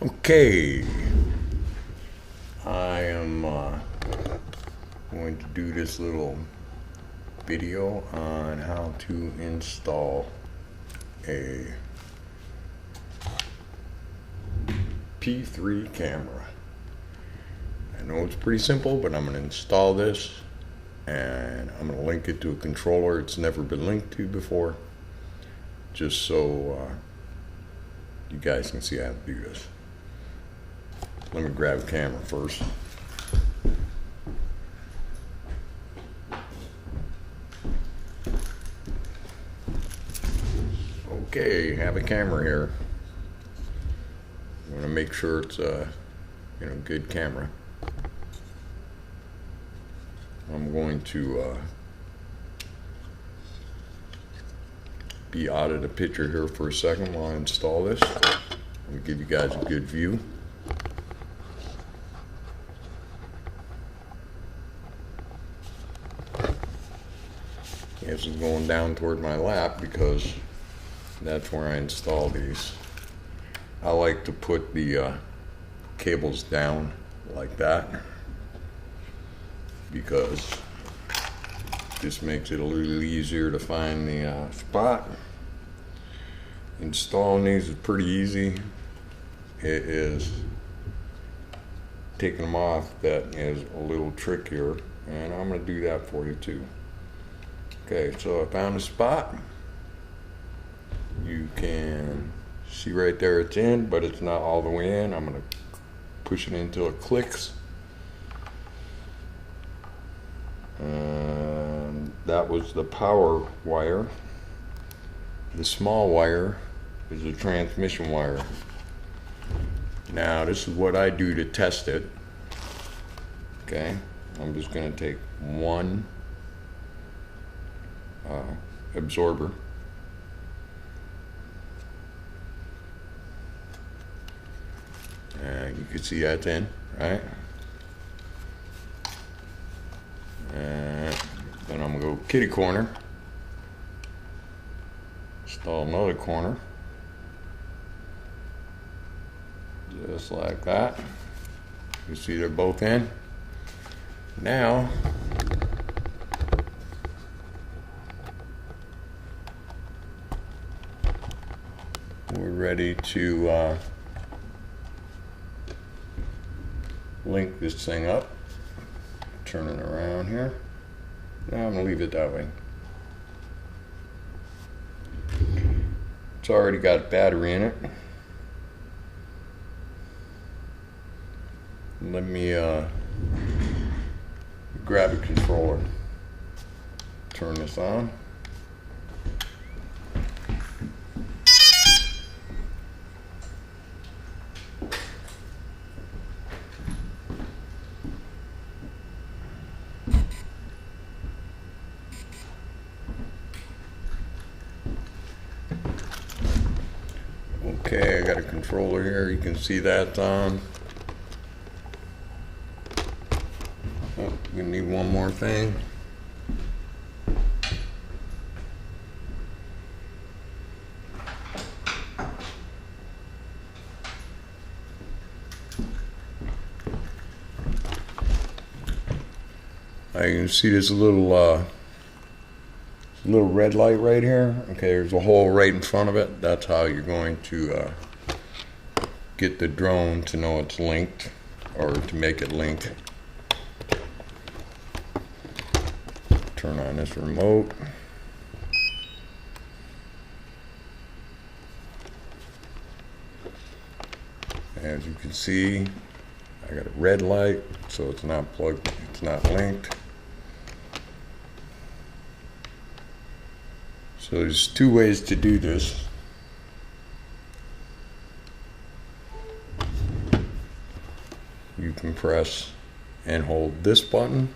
Okay, I am going to do this little video on how to install a P3 camera. I know it's pretty simple, but I'm going to install this and I'm going to link it to a controller it's never been linked to before, just so you guys can see how to do this. Let me grab a camera first. Okay, have a camera here. I'm going to make sure it's a good camera. I'm going to be out of the picture here for a second while I install this. Let me give you guys a good view. This is going down toward my lap because that's where I install these. I like to put the cables down like that because this makes it a little easier to find the spot. Installing these is pretty easy. It is taking them off that is a little trickier, and I'm going to do that for you too. Okay, so I found a spot. You can see right there it's in, but it's not all the way in. I'm going to push it until it clicks. And that was the power wire. The small wire is the transmission wire. Now this is what I do to test it. Okay, I'm just going to take one absorber, and you can see that's in, right? And then I'm gonna go kitty corner, install another corner, just like that. You see they're both in. Now we're ready to link this thing up. Turn it around here. Now I'm going to leave it that way. It's already got battery in it. Let me grab a controller. Turn this on. Okay, I got a controller here. You can see that's on. Oh, we need one more thing. You can see this little red light right here. Okay, there's a hole right in front of it. That's how you're going to get the drone to know it's linked, or to make it link. Turn on this remote. As you can see, I got a red light, so it's not plugged, it's not linked. So there's two ways to do this. You can press and hold this button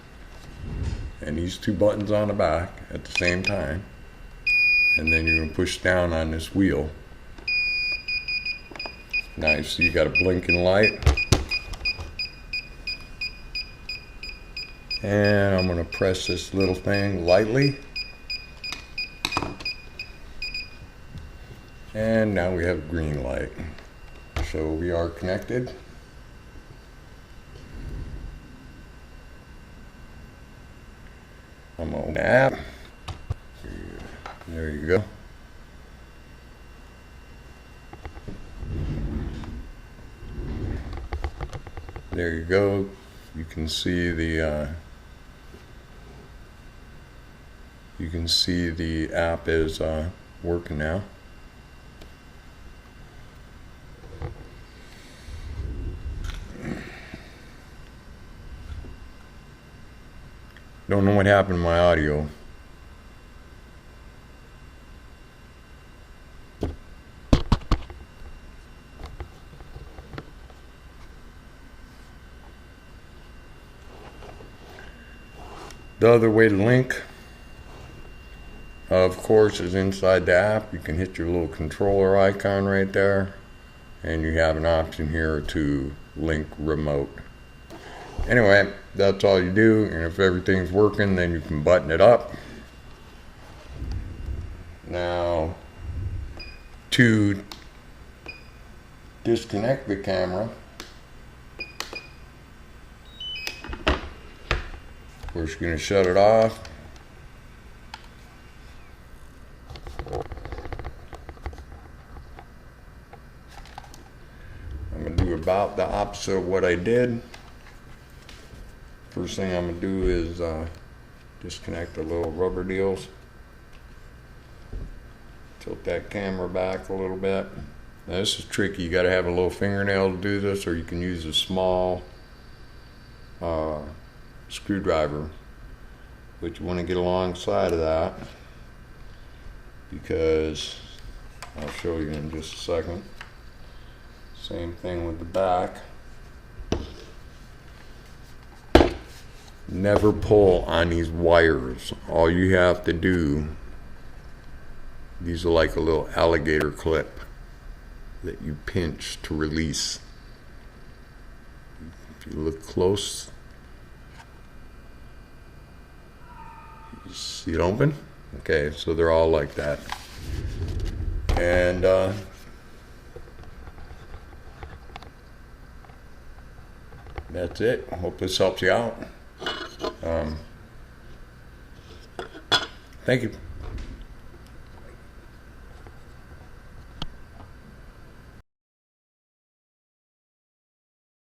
and these two buttons on the back at the same time, and then you can push down on this wheel. Nice, so you got a blinking light. And I'm going to press this little thing lightly. And now we have green light. So we are connected. I'm on the app. There you go. There you go. You can see the app is working now. Don't know what happened to my audio. The other way to link, of course, is inside the app. You can hit your little controller icon right there, and you have an option here to link remote. Anyway, that's all you do, and if everything's working, then you can button it up. Now, to disconnect the camera, we're just going to shut it off. I'm going to do about the opposite of what I did. First thing I'm going to do is disconnect the little rubber deals. Tilt that camera back a little bit. Now this is tricky. You got to have a little fingernail to do this, or you can use a small screwdriver, but you want to get alongside of that, because I'll show you in just a second. Same thing with the back. Never pull on these wires. All you have to do, these are like a little alligator clip that you pinch to release. If you look close, you see it open? Okay, so they're all like that. And that's it. I hope this helps you out. Thank you.